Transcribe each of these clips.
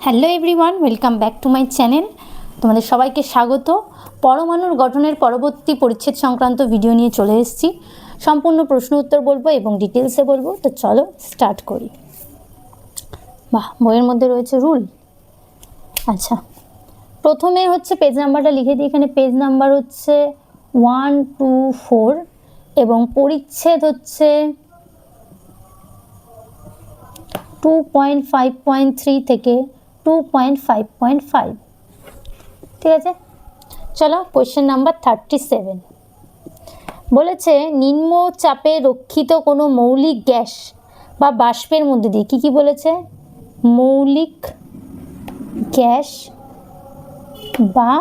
Hello everyone, welcome back to my channel. তোমাদের সবাইকে স্বাগত। পরমাণুর গঠনের পরবর্তী পরিচ্ছেদ সংক্রান্ত ভিডিও নিয়ে চলে এসেছি। সম্পূর্ণ প্রশ্ন উত্তর বলবো এবং ডিটেলসে বলবো। তো চলো স্টার্ট করি। বাহ, বইয়ের মধ্যে রয়েছে রুল। আচ্ছা, প্রথমে হচ্ছে পেজ নাম্বারটা লিখে দিই। এখানে পেজ নাম্বার হচ্ছে 124 এবং পরিচ্ছেদ হচ্ছে 2.5.3 থেকে 2.5.5। ঠিক আছে, চলো কোয়েশ্চেন নাম্বার 37 বলেছে নিম্ন চাপে রক্ষিত কোনো মৌলিক গ্যাস বা বাষ্পের মধ্যে দিয়ে কি কি বলেছে? মৌলিক গ্যাস বা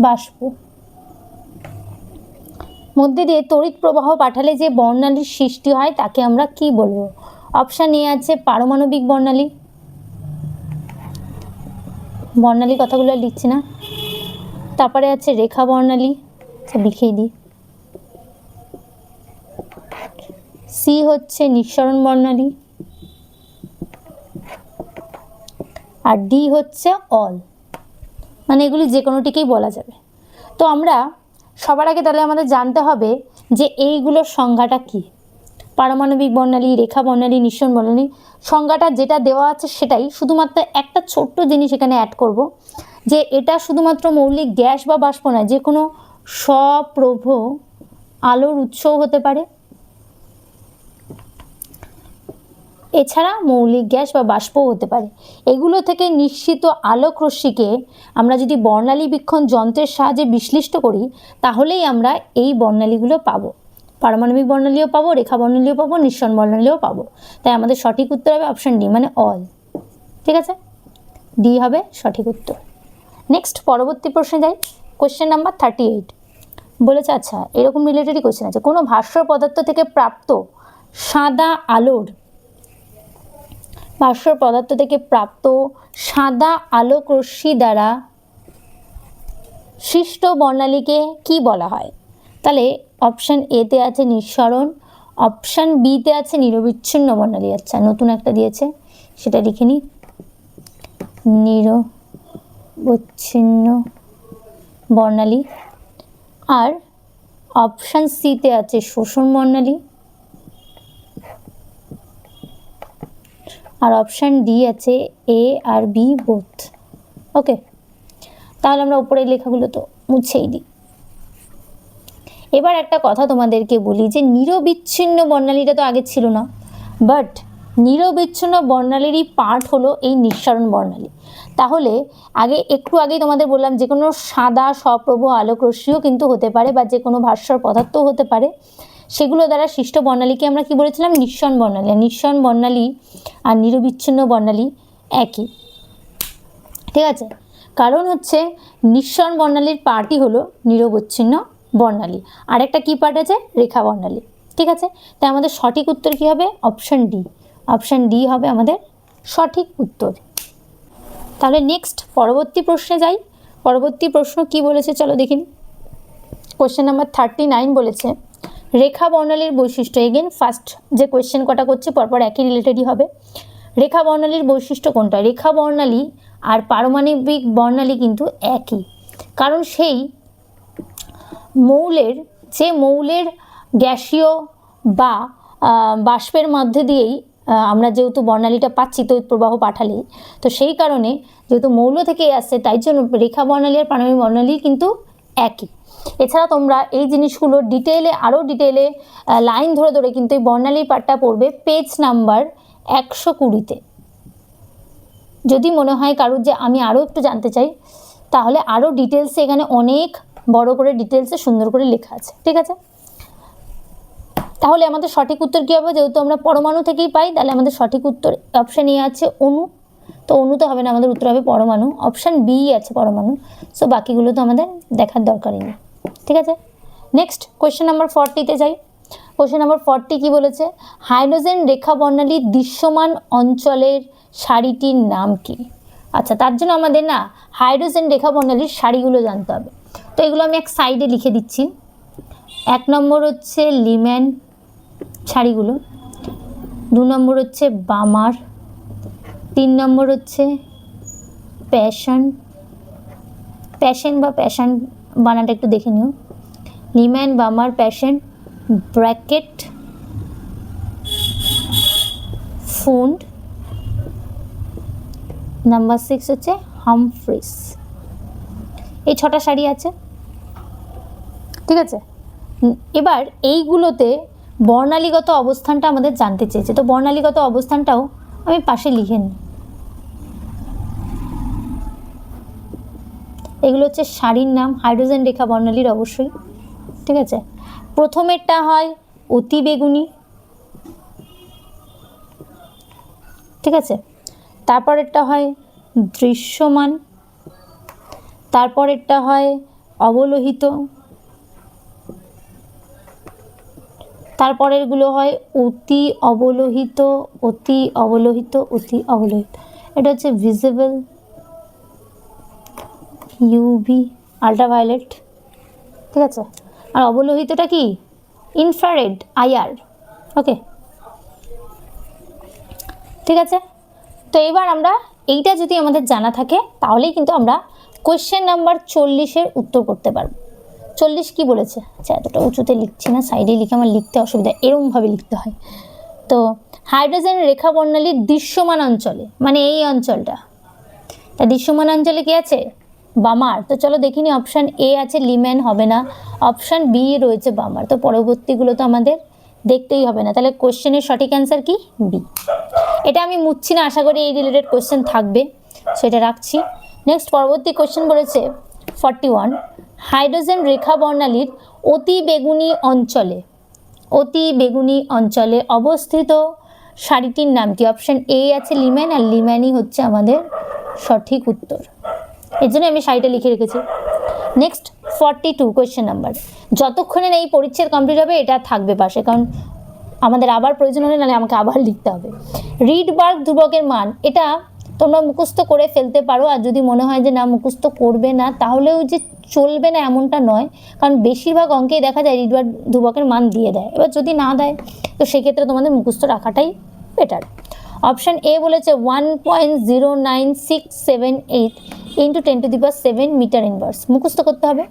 বাষ্প মধ্যে দিয়ে তড়িৎ প্রবাহ পাঠালে যে বর্ণালীর সৃষ্টি হয় তাকে আমরা কি বলবো? অপশান এ আছে পারমাণবিক বর্ণালী। বর্ণালী কথাগুলো লিখছি না। তারপরে আছে রেখা বর্ণালী, লিখেই দিই। সি হচ্ছে নিঃসরণ বর্ণালী, আর ডি হচ্ছে অল। মানে এগুলি যে কোনোটিকেই বলা যাবে। তো আমরা সবার আগে তাহলে আমাদের জানতে হবে যে এইগুলোর সংজ্ঞাটা কি। পারমাণবিক বর্ণালী, রেখা বর্ণালী, নিঃসরণ বর্ণালী, সংজ্ঞাটা যেটা দেওয়া আছে সেটাই, শুধুমাত্র একটা ছোট্ট জিনিস এখানে অ্যাড করব যে এটা শুধুমাত্র মৌলিক গ্যাস বা বাষ্প নয়, যে কোনো স্বপ্রভ আলোর উৎসও হতে পারে। এছাড়া মৌলিক গ্যাস বা বাষ্পও হতে পারে। এগুলো থেকে নিঃসৃত আলোক রশ্মিকে আমরা যদি বর্ণালী বীক্ষণ যন্ত্রের সাহায্যে বিশ্লিষ্ট করি তাহলেই আমরা এই বর্ণালীগুলো পাবো। পারমাণবিক বর্ণালীও পাবো, রেখা বর্ণালীও পাবো, নিঃসরণ বর্ণালীও পাবো। তাই আমাদের সঠিক উত্তর হবে অপশান ডি, মানে অল। ঠিক আছে, ডি হবে সঠিক উত্তর। নেক্সট পরবর্তী প্রশ্নে যাই। কোয়েশ্চেন নাম্বার 38 বলেছে, আচ্ছা এরকম রিলেটেডই কোয়েশ্চেন আছে, কোনো ভাস্বর পদার্থ থেকে প্রাপ্ত সাদা আলোর ভাস্বর পদার্থ থেকে প্রাপ্ত সাদা আলোক রশ্মি দ্বারা সৃষ্ট বর্ণালীকে কি বলা হয়? তাহলে অপশান এতে আছে নিঃসরণ, অপশান বিতে আছে নিরবিচ্ছিন্ন বর্ণালী। আচ্ছা, নতুন একটা দিয়েছে, সেটা লিখে নিই, নিরবিচ্ছিন্ন বর্ণালী। আর অপশান সিতে আছে শোষণ বর্ণালী, আর অপশান ডি আছে এ আর বি বোথ। ওকে, তাহলে আমরা উপরের লেখাগুলো তো মুছেই দিই। এবার একটা কথা তোমাদেরকে বলি যে নিরবিচ্ছিন্ন বর্ণালীটা তো আগে ছিল না, বাট নিরবিচ্ছিন্ন বর্ণালীরই পার্ট হলো এই নিঃসরণ বর্ণালী। তাহলে একটু আগেই তোমাদের বললাম যে কোনো সাদা স্বপ্রভ আলোক রশ্মিও কিন্তু হতে পারে, বা যে কোনো ভাস্বর পদার্থও হতে পারে। সেগুলো দ্বারা সৃষ্ট বর্ণালীকে আমরা কি বলেছিলাম? নিঃসরণ বর্ণালী। নিঃসরণ বর্ণালী আর নিরবিচ্ছিন্ন বর্ণালী একই। ঠিক আছে, কারণ হচ্ছে নিঃসরণ বর্ণালীর পার্টই হলো নিরবচ্ছিন্ন বর্ণালী, আর একটা কী পার্ট আছে? রেখা বর্ণালী। ঠিক আছে, তাই আমাদের সঠিক উত্তর কী হবে? Option D. অপশান ডি হবে আমাদের সঠিক উত্তর। তাহলে নেক্সট পরবর্তী প্রশ্নে যাই। পরবর্তী প্রশ্ন কি বলেছে চলো দেখিন। কোয়েশ্চেন নাম্বার 39 বলেছে রেখা বর্ণালীর বৈশিষ্ট্য। এগেন ফার্স্ট যে কোয়েশ্চেন কটা করছে পরপর একই রিলেটেডই হবে। রেখা বর্ণালীর বৈশিষ্ট্য কোনটা? রেখা বর্ণালী আর পারমাণবিক বর্ণালী কিন্তু একই, কারণ সেই মৌলের গ্যাসীয় বা বাষ্পের মধ্যে দিয়েই আমরা যেহেতু বর্ণালীটা পাচ্ছি তড়িৎ প্রবাহ পাঠালেই, তো সেই কারণে যেহেতু মৌল থেকে আসছে তাই জন্য রেখা বর্ণালী আর পারমাণবিক বর্ণালী কিন্তু একই। এছাড়া তোমরা এই জিনিসগুলো আরও ডিটেলে লাইন ধরে ধরে কিন্তু এই বর্ণালীর পার্টটা পড়বে পেজ নাম্বার 120-তে। যদি মনে হয় কারোর যে আমি আরও একটু জানতে চাই, তাহলে আরও ডিটেলসে এখানে অনেক বড় করে ডিটেলসে সুন্দর করে লেখা আছে। ঠিক আছে, তাহলে আমাদের সঠিক উত্তর কী হবে? যেহেতু আমরা পরমাণু থেকেই পাই, তাহলে আমাদের সঠিক উত্তর অপশান এ আছে অণু। তো অণু তো হবে না, আমাদের উত্তর হবে পরমাণু। অপশান বি আছে পরমাণু। সো বাকিগুলো তো আমাদের দেখার দরকারই নেই। ঠিক আছে, নেক্সট কোয়েশ্চেন নাম্বার 40-তে যাই। কোয়েশ্চেন নাম্বার 40 কি বলেছে? হাইড্রোজেন রেখা বর্ণালীর দৃশ্যমান অঞ্চলের সারিটির নাম কি? আচ্ছা, তার জন্য আমাদের না হাইড্রোজেন রেখা বর্ণালীর সারিগুলো জানতে হবে। তো এগুলো আমি এক সাইডে লিখে দিচ্ছি। 1 নম্বর হচ্ছে লিম্যান সারিগুলো, 2 নম্বর হচ্ছে বামার, 3 নম্বর হচ্ছে প্যাশন বা প্যাশন বানানটা একটু দেখে নিও। লিম্যান, বামার, প্যাশন, ব্র্যাকেট, ফুন্ড, নাম্বার 6 হচ্ছে হামফ্রিস। এই 6টা শাড়ি আছে, ঠিক আছে। এবার এইগুলোতে বর্ণালীগত অবস্থানটা আমাদের জানতে চেয়েছে, তো বর্ণালীগত অবস্থানটাও আমি পাশে লিখে নিই। এগুলো হচ্ছে শাড়ির নাম, হাইড্রোজেন রেখা বর্ণালীর অবশ্যই, ঠিক আছে। প্রথমেরটা হয় অতি বেগুনি, ঠিক আছে। তারপরেরটা হয় দৃশ্যমান, তারপরেরটা হয় অবলোহিত, তারপরেরগুলো হয় অতি অবলোহিত, অতি অবলোহিত, অতি অবলোহিত। এটা হচ্ছে ভিজিবল, ইউভি, আল্ট্রাভায়োলেট, ঠিক আছে। আর অবলোহিতটা কি? ইনফ্রারেড, আইআর, ওকে, ঠিক আছে। তো এবার আমরা এইটা যদি আমাদের জানা থাকে তাহলেই কিন্তু আমরা কোয়েশ্চেন নাম্বার 40-এর উত্তর করতে পারবো। 40 কি বলেছে? আচ্ছা, এতটা উঁচুতে লিখছি না, সাইডে লিখে আমার লিখতে অসুবিধা, এরমভাবে লিখতে হয়। তো হাইড্রোজেন রেখা বর্ণালীর দৃশ্যমান অঞ্চলে, মানে এই অঞ্চলটা, তা দৃশ্যমান অঞ্চলে কি আছে? বামার। তো চলো দেখিনি, অপশান এ আছে লিম্যান, হবে না। অপশান বি রয়েছে বামার, তো পরবর্তীগুলো তো আমাদের দেখতেই হবে না। তাহলে কোশ্চেনের সঠিক অ্যান্সার কি? বি। এটা আমি মুছছি না, আশা করি এই রিলেটেড কোশ্চেন থাকবে, সেটা রাখছি। নেক্সট পরবর্তী কোশ্চেন বলেছে 41, হাইড্রোজেন রেখা বর্ণালীর অতি বেগুনি অঞ্চলে অবস্থিত শাড়িটির নাম কি? অপশান এ আছে লিম্যান, আর লিম্যানই হচ্ছে আমাদের সঠিক উত্তর, এর জন্য আমি শাড়িটা লিখে রেখেছি। নেক্সট 42 কোয়েশ্চেন নাম্বার, যতক্ষণে এই পরিচ্ছেদ কমপ্লিট হবে এটা থাকবে পাশে, কারণ আমাদের আবার প্রয়োজন হলে নাহলে আমাকে আবার লিখতে হবে। রিডবার্গ ধ্রুবকের মান, এটা তোমরা মুখস্থ করে ফেলতে পারো, আর যদি মনে হয় যে না মুখস্থ করবে না তাহলেও যে চলবে না এমনটা নয়, কারণ বেশিরভাগ অঙ্কেই দেখা যায় রিডবার্গ ধ্রুবকের মান দিয়ে দেয়। এবার যদি না দেয় তো সেক্ষেত্রে তোমাদের মুখস্থ রাখাটাই বেটার। অপশান এ বলেছে 1.09678 ইন্টু 10⁷ মিটার ইনভার্স, মুখস্থ করতে হবে,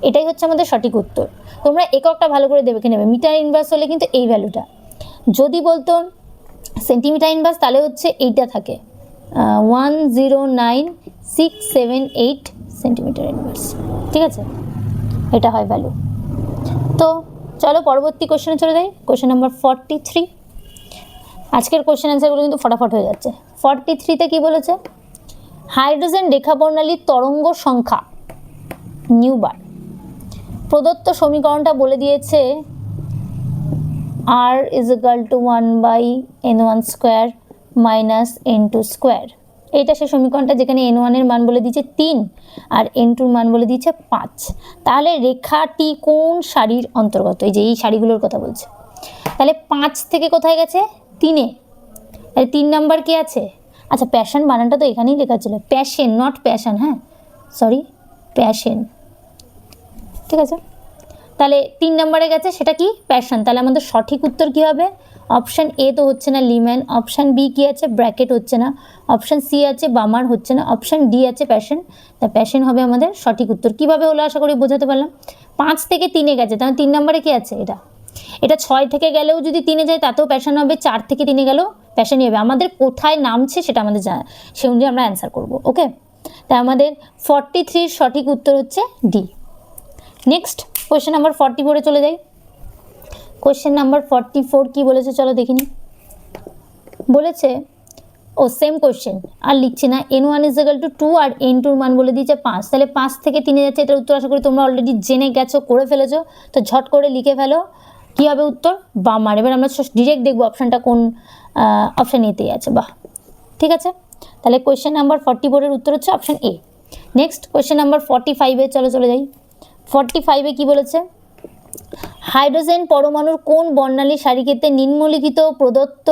এটাই হচ্ছে আমাদের সঠিক উত্তর। তোমরা এককটা ভালো করে দেখে নেবে, মিটার ইনভার্স হলে কিন্তু এই ভ্যালুটা, যদি বলতো সেন্টিমিটার ইনভার্স তাহলে হচ্ছে এইটা থাকে 1.09678 সেন্টিমিটার ইনভার্স, ঠিক আছে, এটা হয় ভ্যালু। তো চলো পরবর্তী কোশ্চেনে চলে যাই, কোশ্চেন নাম্বার 43। আজকের কোশ্চেন অ্যান্সারগুলো কিন্তু ফটাফট হয়ে যাচ্ছে। 43-তে কি বলেছে? হাইড্রোজেন রেখা বর্ণালীর তরঙ্গ সংখ্যা নিউবার, প্রদত্ত সমীকরণটা বলে দিয়েছে r = 1/n1² - n2²। এইটা সে সমীকরণটা যেখানে n1 এর মান বলে দিয়েছে 3 আর n2 এর মান বলে দিয়েছে 5। তাহলে রেখাটি কোন সারির অন্তর্গত? এই যে এই সারিগুলোর কথা বলছে। তাহলে 5 থেকে কোথায় গেছে? 3-এ। তাহলে 3 নাম্বার কি আছে? আচ্ছা, প্যাশন বানানটা তো এখানেই লেখা ছিল, প্যাশন নট প্যাশন, হ্যাঁ সরি, প্যাশন, ঠিক আছে। তাহলে 3 নম্বরে গেছে, সেটা কি? প্যাশন। তাহলে আমাদের সঠিক উত্তর কি হবে? অপশান এ তো হচ্ছে না লিম্যান, অপশান বি কি আছে? ব্র্যাকেট হচ্ছে না, অপশান সি আছে বামার হচ্ছে না, অপশান ডি আছে প্যাশন। তা প্যাশন হবে আমাদের সঠিক উত্তর। কিভাবে হলো আশা করি বোঝাতে পারলাম। 5 থেকে 3-এ গেছে, তাহলে 3 নম্বরে কি আছে? এটা 6 থেকে গেলেও যদি 3-এ যায় তাতেও প্যাশন হবে, 4 থেকে 3-এ গেলেও প্যাশনই হবে। আমাদের কোথায় নামছে সেটা আমাদের জানা, সে অনুযায়ী আমরা অ্যান্সার করবো, ওকে। তাই আমাদের 43-র সঠিক উত্তর হচ্ছে ডি। নেক্সট কোয়েশ্চেন নাম্বার 44-এ চলে যাই। কোয়েশ্চেন নাম্বার 44 কি বলেছে চলো দেখিনি। বলেছে সেম কোয়েশ্চেন, আর লিখছি না, n1 = 2 আর n2 এর মান বলে দিয়েছে 5। তাহলে 5 থেকে 3-এ যাচ্ছে, এটার উত্তর আশা করি তোমরা অলরেডি জেনে গেছো, করে ফেলেছো, তো ঝট করে লিখে ফেলো। কী হবে উত্তর? বামার। এবার আমরা ডিরেক্ট দেখবো অপশানটা কোন অপশান এতেই আছে, বাহ, ঠিক আছে। তাহলে কোয়েশ্চেন নাম্বার 44-এর উত্তর হচ্ছে option A. Next question number 45-এ চলে যাই। 45-এ কি বলেছে? হাইড্রোজেন পরমাণুর কোন বর্ণালী সারিক্ষেত্রে নিম্নলিখিত প্রদত্ত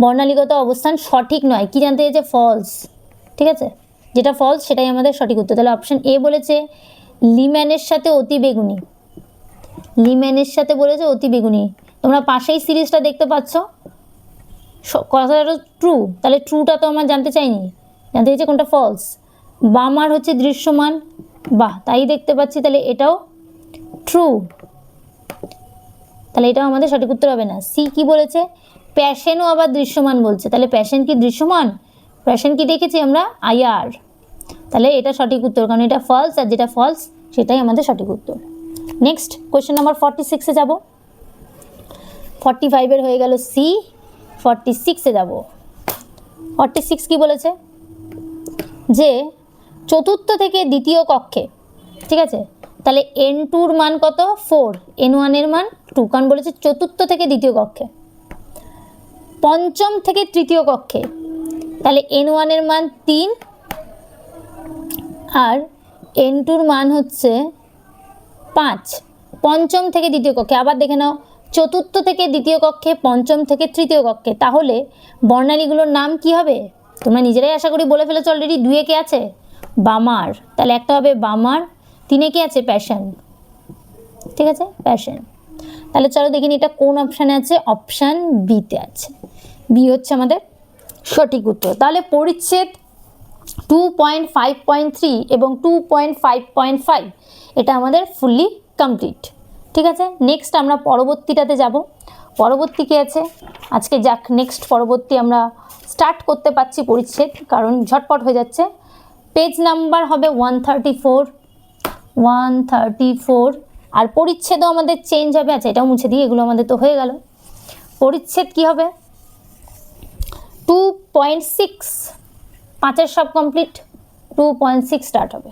বর্ণালীগত অবস্থান সঠিক নয়? কি জানতে চাইছে? ফলস, ঠিক আছে, যেটা ফলস সেটাই আমাদের সঠিক উত্তর। তাহলে অপশান এ বলেছে লিম্যানের সাথে অতি বেগুনি, লিম্যানের সাথে বলেছে অতি বেগুনি। তোমরা পাশেই সিরিজটা দেখতে পাচ্ছ, কথাটা ট্রু, তাহলে ট্রুটা তো আমার জানতে চাইনি, জানতে চাইছে কোনটা ফলস। বামার হচ্ছে দৃশ্যমান, বাহ তাই দেখতে পাচ্ছি, তাহলে এটাও ট্রু, তাহলে এটাও আমাদের সঠিক উত্তর হবে না। সি কি বলেছে, প্যাশনও আবার দৃশ্যমান বলছে, তাহলে প্যাশন কি দৃশ্যমান, প্যাশন কি দেখেছি আমরা আইআর, তাহলে এটা সঠিক উত্তর, কারণ এটা ফলস, আর যেটা ফলস সেটাই আমাদের সঠিক উত্তর। নেক্সট কোয়েশ্চেন নাম্বার 46-এ যাব, 45-এর হয়ে গেল সি, 46-এ যাব। 46 কি বলেছে, যে চতুর্থ থেকে দ্বিতীয় কক্ষে, ঠিক আছে, তাহলে n2-র মান কত 4, n1-এর মান 2, কারণ বলেছে চতুর্থ থেকে দ্বিতীয় কক্ষে। পঞ্চম থেকে তৃতীয় কক্ষে, তাহলে n1-এর মান 3 আর n2-র মান হচ্ছে 5। পঞ্চম থেকে দ্বিতীয় কক্ষে, আবার দেখে নাও, চতুর্থ থেকে দ্বিতীয় কক্ষে, পঞ্চম থেকে তৃতীয় কক্ষে, তাহলে বর্ণালীগুলোর নাম কি হবে, তোমরা নিজেরাই আশা করি বলে ফেলেছো অলরেডি। 2-এ কে আছে, বামার, তাহলে একটা হবে বামার, 3-এ কে আছে, প্যাশন, ঠিক আছে, প্যাশন। তাহলে চলো দেখিনি এটা কোন অপশানে আছে, অপশান বিতে আছে, বি হচ্ছে আমাদের সঠিক উত্তর। তাহলে পরিচ্ছেদ 2.5.3 এবং 2.5.5 এটা আমাদের ফুললি কমপ্লিট, ঠিক আছে। নেক্সট আমরা পরবর্তীটাতে যাব, পরবর্তী কি আছে আজকে, যাক নেক্সট পরবর্তী আমরা স্টার্ট করতে পারছি পরিচ্ছেদ, কারণ ঝটপট হয়ে যাচ্ছে। পেজ নাম্বার হবে 134, আর পরিচ্ছেদও আমাদের চেঞ্জ হবে। আচ্ছা এটাও মুছে দিই, এগুলো আমাদের তো হয়ে গেল। পরিচ্ছেদ কি হবে 2.6, 5-এর সব কমপ্লিট, 2.6 স্টার্ট হবে।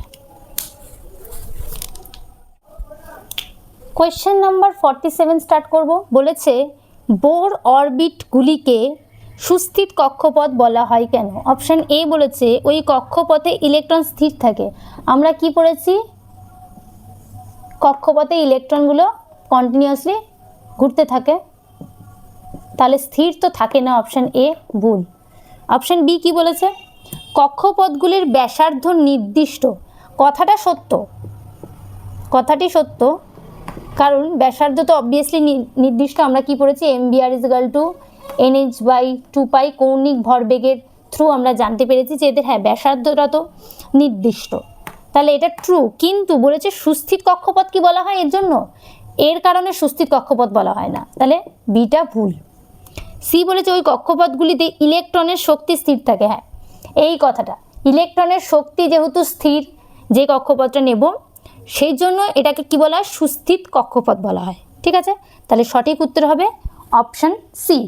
কোয়েশ্চেন নাম্বার 47 স্টার্ট করব। বলেছে বোর অরবিটগুলিকে সুস্থির কক্ষপথ বলা হয় কেন। অপশান এ বলেছে ওই কক্ষপথে ইলেকট্রন স্থির থাকে। আমরা কি পড়েছি, কক্ষপথে ইলেকট্রনগুলো কন্টিনিউয়াসলি ঘুরতে থাকে, তাহলে স্থির তো থাকে না, অপশান এ ভুল। অপশান বি কি বলেছে, কক্ষপথগুলির ব্যাসার্ধ নির্দিষ্ট। কথাটা সত্য, কথাটি সত্য, কারণ ব্যাসার্ধ তো অবভিয়াসলি নির্দিষ্ট। আমরা কি পড়েছি, mvr = nh/2π কৌণিক ভরবেগের থ্রু আমরা জানতে পেরেছি যে এদের হ্যাঁ ব্যাসার্ধটা তো নির্দিষ্ট, তাহলে এটা ট্রু। কিন্তু বলেছে সুস্থির কক্ষপথ কি বলা হয় এর জন্য, এর কারণে সুস্থির কক্ষপথ বলা হয় না, তাহলে বিটা ভুল। সি বলেছে ওই কক্ষপথগুলিতে ইলেকট্রনের শক্তি স্থির থাকে। হ্যাঁ এই কথাটা, ইলেকট্রনের শক্তি যেহেতু স্থির, যে কক্ষপথটা নেব সেই জন্য এটাকে কি বলা হয়, সুস্থির কক্ষপথ বলা হয়, ঠিক আছে। তাহলে সঠিক উত্তর হবে অপশান সি।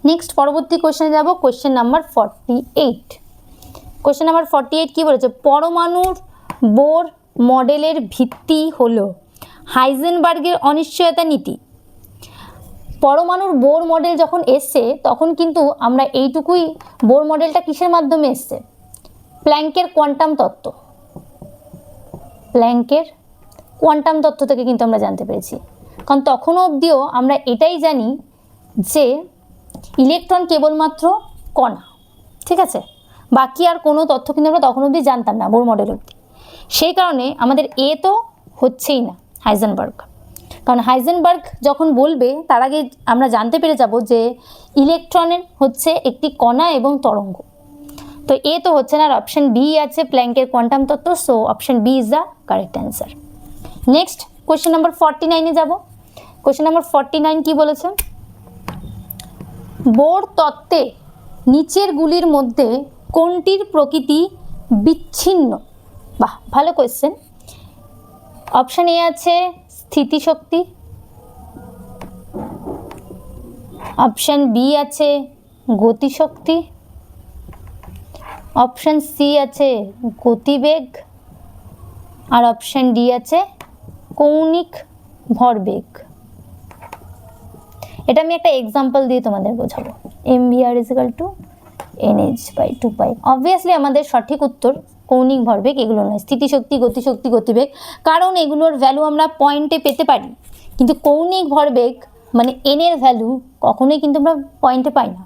নেক্সট পরবর্তী কোশ্চেনে যাব, কোশ্চেন নাম্বার 48। কোশ্চেন নাম্বার 48 কি বলেছে, পরমাণুর বোর মডেলের ভিত্তি হলো হাইজেনবার্গের অনিশ্চয়তা নীতি। পরমাণুর বোর মডেল যখন এসছে তখন কিন্তু আমরা এইটুকুই, বোর মডেলটা কিসের মাধ্যমে এসছে, প্ল্যাঙ্কের কোয়ান্টাম তত্ত্ব, প্ল্যাঙ্কের কোয়ান্টাম তত্ত্ব থেকে কিন্তু আমরা জানতে পেরেছি। কারণ তখনও অবধিও আমরা এটাই জানি যে ইলেকট্রন কেবলমাত্র কণা, ঠিক আছে, বাকি আর কোনো তথ্য কিন্তু আমরা তখন অবধি জানতাম না বোর মডেল অবধি। সেই কারণে আমাদের এ তো হচ্ছেই না হাইজেনবার্গ, কারণ হাইজেনবার্গ যখন বলবে তার আগে আমরা জানতে পেরে যাব যে ইলেকট্রনের হচ্ছে একটি কণা এবং তরঙ্গ, তো এ তো হচ্ছে না। আর অপশন বি আছে প্ল্যাঙ্কের কোয়ান্টাম তত্ত্ব, so option B is the correct answer. Next question number 49-এ যাব। কোয়েশ্চেন নাম্বার 49 কি বলেছে, বোর তত্ত্বে নিচের গুলির মধ্যে কোনটির প্রকৃতি বিচ্ছিন্ন। বাহ ভালো কোয়েশ্চেন। অপশন এ আছে স্থিতিশক্তি, অপশন বি আছে গতিশক্তি, অপশন সি আছে গতিবেগ, আর অপশন ডি আছে কৌণিক ভরবেগ। এটা আমি একটা এক্সাম্পল দিয়ে তোমাদের বোঝাবো, mvr = nh/2π। অবভিয়াসলি আমাদের সঠিক উত্তর কৌণিক ভরবেগ, এগুলো নয়, স্থিতিশক্তি, গতিশক্তি, গতিবেগ, কারণ এগুলোর ভ্যালু আমরা পয়েন্টে পেতে পারি, কিন্তু কৌণিক ভরবেগ মানে n এর ভ্যালু কখনোই কিন্তু আমরা পয়েন্টে পাই না।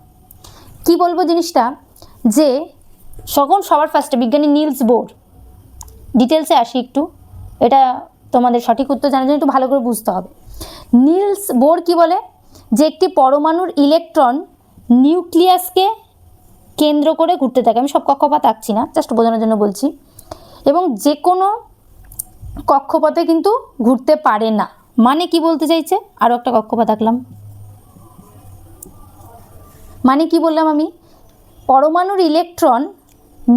কি বলবো জিনিসটা, যে সবার ফার্স্টে বিজ্ঞানী নিলস বোর, ডিটেলসে আসি একটু, এটা তোমাদের সঠিক উত্তর জানার জন্য একটু ভালো করে বুঝতে হবে। নিলস বোর কি বলে, যে একটি পরমাণুর ইলেকট্রন নিউক্লিয়াসকে কেন্দ্র করে ঘুরতে থাকে। আমি সব কক্ষপথ আঁকছি না, জাস্ট বোঝানোর জন্য বলছি। এবং যে কোনো কক্ষপথে কিন্তু ঘুরতে পারে না, মানে কি বলতে চাইছে? আরও একটা কক্ষপথ আঁকলাম, মানে কি বললাম আমি? পরমাণুর ইলেকট্রন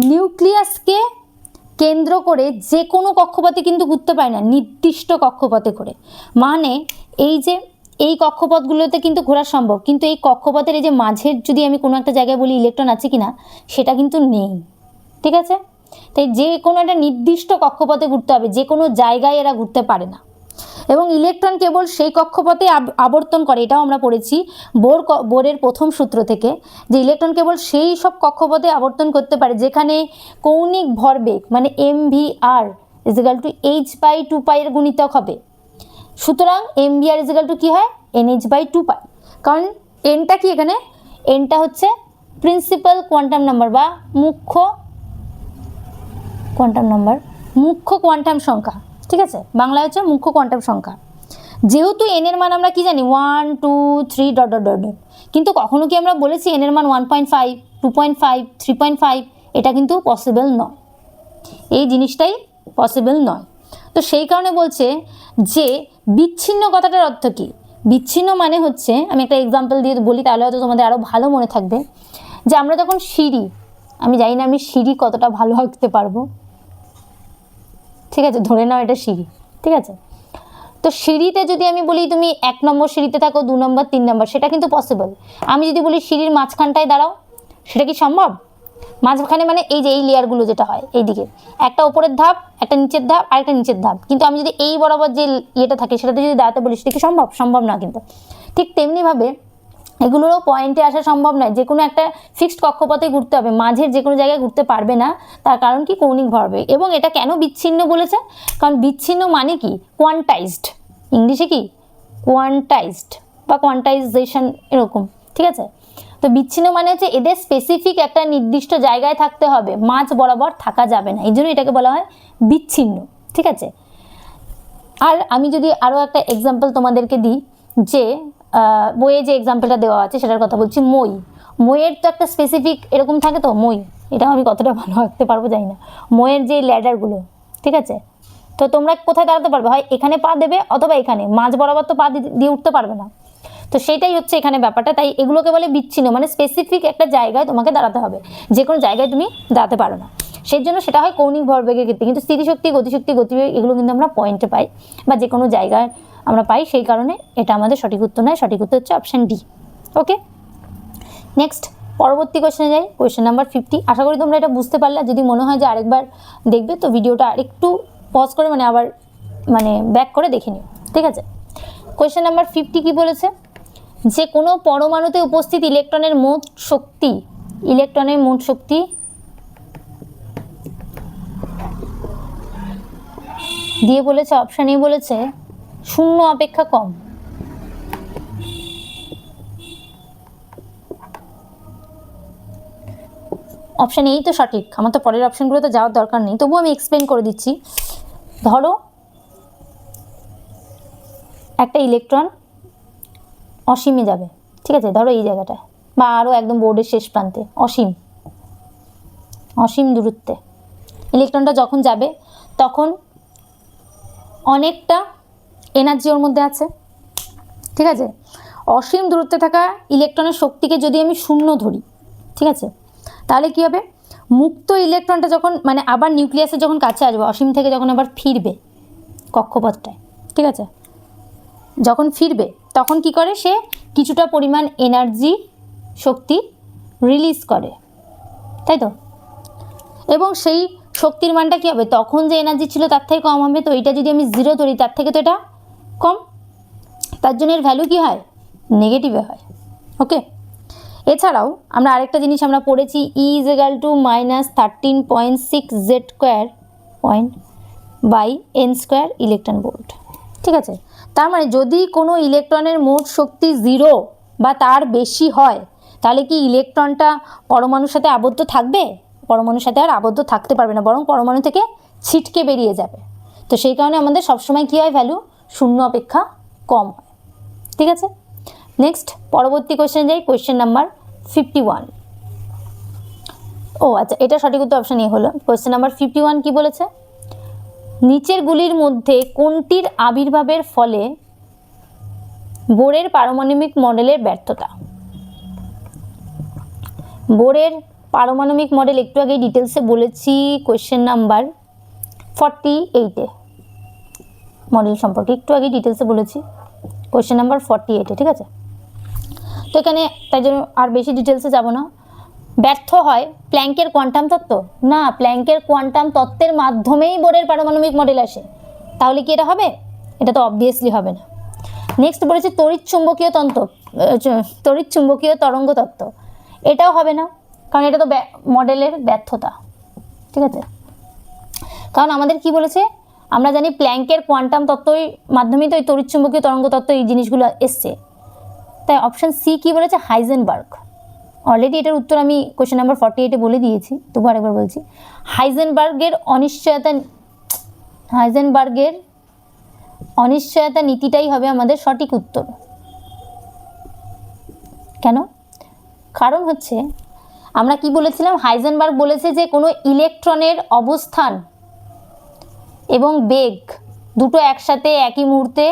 নিউক্লিয়াসকে কেন্দ্র করে যে কোনো কক্ষপথে কিন্তু ঘুরতে পারে না, নির্দিষ্ট কক্ষপথে করে। মানে এই যে এই কক্ষপথগুলোতে কিন্তু ঘোরা সম্ভব, কিন্তু এই কক্ষপথের এই যে মাঝের যদি আমি কোনো একটা জায়গায় বলি ইলেকট্রন আছে কি না, সেটা কিন্তু নেই। ঠিক আছে? তাই যে কোনো একটা নির্দিষ্ট কক্ষপথে ঘুরতে হবে, যে কোনো জায়গায় এরা ঘুরতে পারে না। এবং ইলেকট্রন কেবল সেই কক্ষপথে আবর্তন করে, এটাও আমরা পড়েছি বোরের প্রথম সূত্র থেকে, যে ইলেকট্রন কেবল সেই সব কক্ষপথে আবর্তন করতে পারে যেখানে কৌণিক ভরবেগ মানে mvr = h/2π এর গুণিতক হবে। সুতরাং mvr = কি হয়? nh/2π। কারণ এনটা কি এখানে? এনটা হচ্ছে প্রিন্সিপাল কোয়ান্টাম নাম্বার বা মুখ্য কোয়ান্টাম নাম্বার, মুখ্য কোয়ান্টাম সংখ্যা। ঠিক আছে, বাংলায় হচ্ছে মুখ্য কোয়ান্টাম সংখ্যা। যেহেতু এন এর মান আমরা কি জানি 1 2 3 ডট ডট ডট, কিন্তু কখনো কি আমরা বলেছি এন এর মান 1.5 2.5 3.5? এটা কিন্তু পসিবল নয়, এই জিনিসটাই পসিবল নয়। তো সেই কারণে বলছে যে বিচ্ছিন্ন কথাটার অর্থ কি? বিচ্ছিন্ন মানে হচ্ছে, আমি একটা এক্সাম্পল দিয়ে বলি তাহলে হয়তো তোমাদের আরও ভালো মনে থাকবে, যে আমরা যখন সিঁড়ি, আমি জানি না আমি সিঁড়ি কতটা ভালো আঁকতে পারবো, ঠিক আছে, ধরে নাও এটা সিঁড়ি। ঠিক আছে, তো সিঁড়িতে যদি আমি বলি তুমি 1 নম্বর সিঁড়িতে থাকো, 2 নম্বর 3 নম্বর, সেটা কিন্তু পসিবল। আমি যদি বলি সিঁড়ির মাঝখানটায় দাঁড়াও, সেটা কি সম্ভব? মাঝখানে মানে এই যে এই লেয়ারগুলো যেটা হয় এইদিকে, একটা ওপরের ধাপ, একটা নিচের ধাপ, আর একটা নিচের ধাপ, কিন্তু আমি যদি এই বরাবর যে ইয়েটা থাকে সেটাতে যদি দাঁড়াতে বলি, সেটা কি সম্ভব? সম্ভব না কিন্তু। ঠিক তেমনিভাবে এগুলোরও পয়েন্টে আসা সম্ভব নয়, যে কোনো একটা ফিক্সড কক্ষপথে ঘুরতে হবে, মাঝের যে কোনো জায়গায় ঘুরতে পারবে না। তার কারণ কি? কৌণিক ভরবেগ। এবং এটা কেন বিচ্ছিন্ন বলেছে? কারণ বিচ্ছিন্ন মানে কি? কোয়ান্টাইজড, ইংলিশে কি কোয়ান্টাইজড বা কোয়ান্টাইজেশন এরকম। ঠিক আছে, তো বিচ্ছিন্ন মানে হচ্ছে এদের স্পেসিফিক একটা নির্দিষ্ট জায়গায় থাকতে হবে, মাঝ বরাবর থাকা যাবে না, এই জন্য এটাকে বলা হয় বিচ্ছিন্ন। ঠিক আছে, আর আমি যদি আরও একটা এক্সাম্পল তোমাদেরকে দিই, যে বইয়ে যে এক্সাম্পলটা দেওয়া আছে সেটার কথা বলছি। মইয়ের তো একটা স্পেসিফিক এরকম থাকে, তো মই, এটা আমি কতটা ভালো আঁকতে পারবো জানি না, মইয়ের যে ল্যাডারগুলো। ঠিক আছে, তো তোমরা কোথায় দাঁড়াতে পারবে? হয় এখানে পা দেবে অথবা এখানে, মাঝ বরাবর তো পা দিয়ে উঠতে পারবে না। তো সেটাই হচ্ছে এখানে ব্যাপারটা। তাই এগুলোকে বলে বিচ্ছিন্ন, মানে স্পেসিফিক একটা জায়গায় তোমাকে দাঁড়াতে হবে, যে কোনো জায়গায় তুমি দাঁড়াতে পারো না। সেই জন্য সেটা হয় কৌণিক ভরবেগের ক্ষেত্রে। কিন্তু স্থিতিশক্তি, গতিশক্তি, গতিবেগ এগুলো কিন্তু আমরা পয়েন্টে পাই বা যে কোনো জায়গায় আমরা পাই, সেই কারণে এটা আমাদের সঠিক উত্তর নয়। সঠিক উত্তর হচ্ছে অপশান ডি। ওকে, নেক্সট পরবর্তী কোয়েশ্চেনে যাই, কোয়েশ্চেন নাম্বার 50। আশা করি তোমরা এটা বুঝতে পারলে। যদি মনে হয় যে আরেকবার দেখবে, তো ভিডিওটা আরেকটু পজ করে আবার ব্যাক করে দেখে নিও। ঠিক আছে, কোয়েশ্চেন নাম্বার 50 কি বলেছে? যে কোনো পরমাণুতে উপস্থিত ইলেকট্রনের মোট শক্তি দিয়ে বলেছে, অপশান এ বলেছে 0 অপেক্ষা কম। অপশান এই তো সঠিক, আমার তো পরের অপশানগুলোতে যাওয়ার দরকার নেই, তবুও আমি এক্সপ্লেন করে দিচ্ছি। ধরো একটা ইলেকট্রন অসীমে যাবে। ঠিক আছে, ধরো এই জায়গাটায় বা আরও একদম বোর্ডের শেষ প্রান্তে অসীম দূরত্বে ইলেকট্রনটা যখন যাবে, তখন অনেকটা এনার্জি ওর মধ্যে আছে। ঠিক আছে, অসীম দূরত্বে থাকা ইলেকট্রনের শক্তিকে যদি আমি 0 ধরি, ঠিক আছে, তাহলে কি হবে? মুক্ত ইলেকট্রনটা যখন আবার নিউক্লিয়াসের যখন কাছে আসবে, অসীম থেকে যখন আবার ফিরবে কক্ষপথটায়, ঠিক আছে, যখন ফিরবে তখন কি করে? সে কিছুটা পরিমাণ এনার্জি, শক্তি রিলিজ করে, তাই তো? এবং সেই শক্তির মানটা কী হবে? তখন যে এনার্জি ছিল তার থেকে কম হবে। তো এটা যদি আমি 0 ধরি, তার থেকে তো এটা কম, তার জন্য এর ভ্যালু কী হয়? নেগেটিভে হয়। ওকে, এছাড়াও আমরা আরেকটা জিনিস আমরা পড়েছি, E = -13.6 Z² by n² electron volt. ঠিক আছে, তার মানে যদি কোনো ইলেকট্রনের মোট শক্তি 0 বা তার বেশি হয়, তাহলে কি ইলেকট্রনটা পরমাণুর সাথে আবদ্ধ থাকবে? পরমাণুর সাথে আর আবদ্ধ থাকতে পারবে না, বরং পরমাণু থেকে ছিটকে বেরিয়ে যাবে। তো সেই কারণে আমাদের সবসময় কী হয়? ভ্যালু 0 অপেক্ষা কম হয়। ঠিক আছে, নেক্সট পরবর্তী কোয়েশ্চেন যাই, কোয়েশ্চেন নাম্বার 51। ও আচ্ছা, এটা সঠিক উত্তর অপশন এ হলো। কোয়েশ্চেন নাম্বার 51 কি বলেছে? নিচের গুলির মধ্যে কোনটির আবির্ভাবের ফলে বোরের পারমাণবিক মডেলের ব্যর্থতা? বোরের পারমাণবিক মডেল একটু আগে ডিটেলসে বলেছি কোয়েশ্চেন নাম্বার 48-এ, মডেল সম্পর্কে একটু আগে ডিটেলসে বলেছি কোয়েশ্চেন নাম্বার 48-এ, ঠিক আছে? তো এখানে তাই জন্য আর বেশি ডিটেলসে যাব না। ব্যর্থ হয় প্ল্যাঙ্কের কোয়ান্টাম তত্ত্ব? না, প্ল্যাঙ্কের কোয়ান্টাম তত্ত্বের মাধ্যমেই বোরের পারমাণবিক মডেল আসে। তাহলে কি এটা হবে? এটা তো অবভিয়াসলি হবে না। নেক্সট বলেছে তড়িৎ চুম্বকীয় তরঙ্গ তত্ত্ব। এটাও হবে না, কারণ এটা তো মডেলের ব্যর্থতা, ঠিক আছে? কারণ আমাদের কি বলেছে, আমরা জানি প্ল্যাঙ্কের কোয়ান্টাম তত্ত্বের মাধ্যমেই তো এই তড়িৎ চুম্বকীয় তরঙ্গ তত্ত্ব এই জিনিসগুলো এসছে। তাই অপশান সি কি বলেছে? হাইজেনবার্গ। অলরেডি এটার উত্তর আমি কোয়েশ্চেন নাম্বার 48-এ বলে দিয়েছি, তবু আরেকবার বলছি। হাইজেনবার্গের অনিশ্চয়তা নীতিটাই হবে আমাদের সঠিক উত্তর। কেন? কারণ হচ্ছে আমরা কি বলেছিলাম, হাইজেনবার্গ বলেছে যে কোনো ইলেকট্রনের অবস্থান এবং বেগ দুটো একসাথে একই মুহূর্তে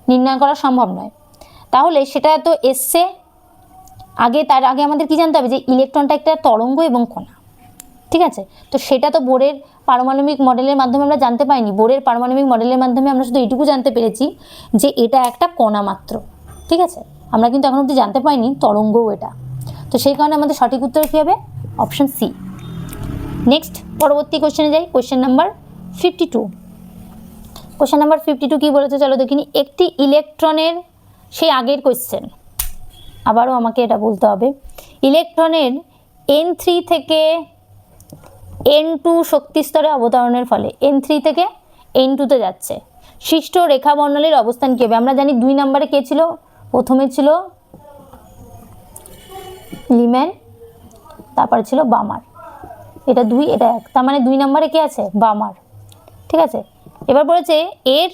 নির্ণয় করা সম্ভব নয়। তাহলে সেটা তো এসছে আগে, তার আগে আমাদের কি জানতে হবে যে ইলেকট্রনটা একটা তরঙ্গ এবং কণা, ঠিক আছে? তো সেটা তো বোরের পারমাণবিক মডেলের মাধ্যমে আমরা জানতে পাইনি। বোরের পারমাণবিক মডেলের মাধ্যমে আমরা শুধু এইটুকু জানতে পেরেছি যে এটা একটা কণা মাত্র, ঠিক আছে? আমরা কিন্তু এখন অবধি জানতে পাইনি তরঙ্গও এটা। তো সেই কারণে আমাদের সঠিক উত্তর কী হবে? Option C. নেক্সট পরবর্তী কোশ্চেনে যাই, কোশ্চেন নাম্বার 52। কোশ্চেন নাম্বার 52 কী বলেছে চলো দেখিনি। একটি ইলেকট্রনের, সেই আগের কোশ্চেন, আবারও আমাকে এটা বলতে হবে, ইলেকট্রনের N3 থেকে N2 শক্তি স্তরে অবতরণের ফলে N3 থেকে N2-তে যাচ্ছে, সৃষ্ট রেখা বর্ণালীর অবস্থান কী হবে? আমরা জানি 2 নম্বরে কে ছিল? প্রথমে ছিল লিম্যান, তারপরে ছিল বামার। এটা 2, এটা 1, তার মানে 2 নম্বরে কে আছে? বামার, ঠিক আছে? এবার বলেছে এর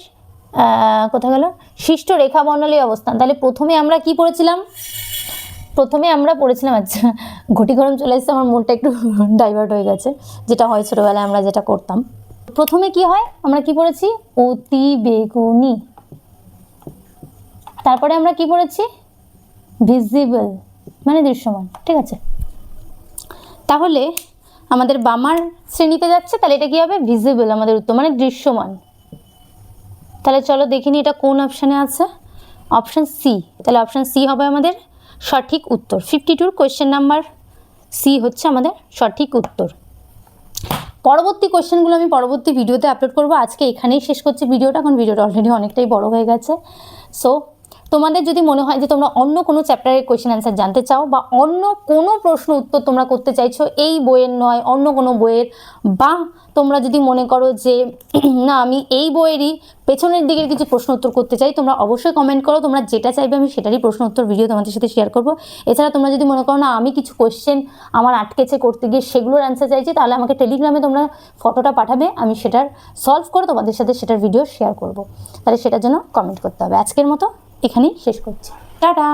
কোথায় গেল? সৃষ্ট রেখা বর্ণালীর অবস্থান। তাহলে প্রথমে আমরা কি পড়েছিলাম? আচ্ছা ঘটি গরম চলে এসেছে, আমার মনটা একটু ডাইভার্ট হয়ে গেছে, যেটা হয় ছোটোবেলায় আমরা যেটা করতাম। প্রথমে কি হয়? আমরা কি পড়েছি? অতি বেগুনি। তারপরে আমরা কি পড়েছি? ভিজিবল, মানে দৃশ্যমান, ঠিক আছে? তাহলে আমাদের বামার শ্রেণীতে যাচ্ছে, তাহলে এটা কি হবে? ভিজিবল আমাদের উত্তর, মানে দৃশ্যমান। তাহলে চলো দেখিনি এটা কোন অপশানে আছে? Option C. তাহলে অপশান সি হবে আমাদের সঠিক উত্তর। 52 কোয়েশ্চেন নাম্বার সি হচ্ছে আমাদের সঠিক উত্তর। পরবর্তী কোয়েশ্চেনগুলো আমি পরবর্তী ভিডিওতে আপলোড করব। আজকে এখানেই শেষ করছি ভিডিওটা, কারণ ভিডিওটা অলরেডি অনেকটাই বড় হয়ে গেছে। সো তোমাদের যদি মনে হয় যে তোমরা অন্য কোনো চ্যাপ্টারের কোয়েশ্চেন অ্যান্সার জানতে চাও, বা অন্য কোনো প্রশ্ন উত্তর তোমরা করতে চাইছো এই বইয়ের নয় অন্য কোনো বইয়ের, বা তোমরা যদি মনে করো যে না আমি এই বইয়েরই পেছনের দিকের কিছু প্রশ্ন উত্তর করতে চাই, তোমরা অবশ্যই কমেন্ট করো। তোমরা যেটা চাইবে আমি সেটারই প্রশ্ন উত্তর ভিডিও তোমাদের সাথে শেয়ার করব। এছাড়া তোমরা যদি মনে করো না আমি কিছু কোয়েশ্চেন আমার আটকেছে করতে গিয়ে সেগুলোর অ্যান্সার চাইছি, তাহলে আমাকে টেলিগ্রামে তোমরা ফটোটা পাঠাবে, আমি সেটার সলভ করে তোমাদের সাথে সেটার ভিডিও শেয়ার করব। তাহলে সেটার জন্য কমেন্ট করতে হবে। আজকের মতো এখানেই শেষ করছি, টাটা।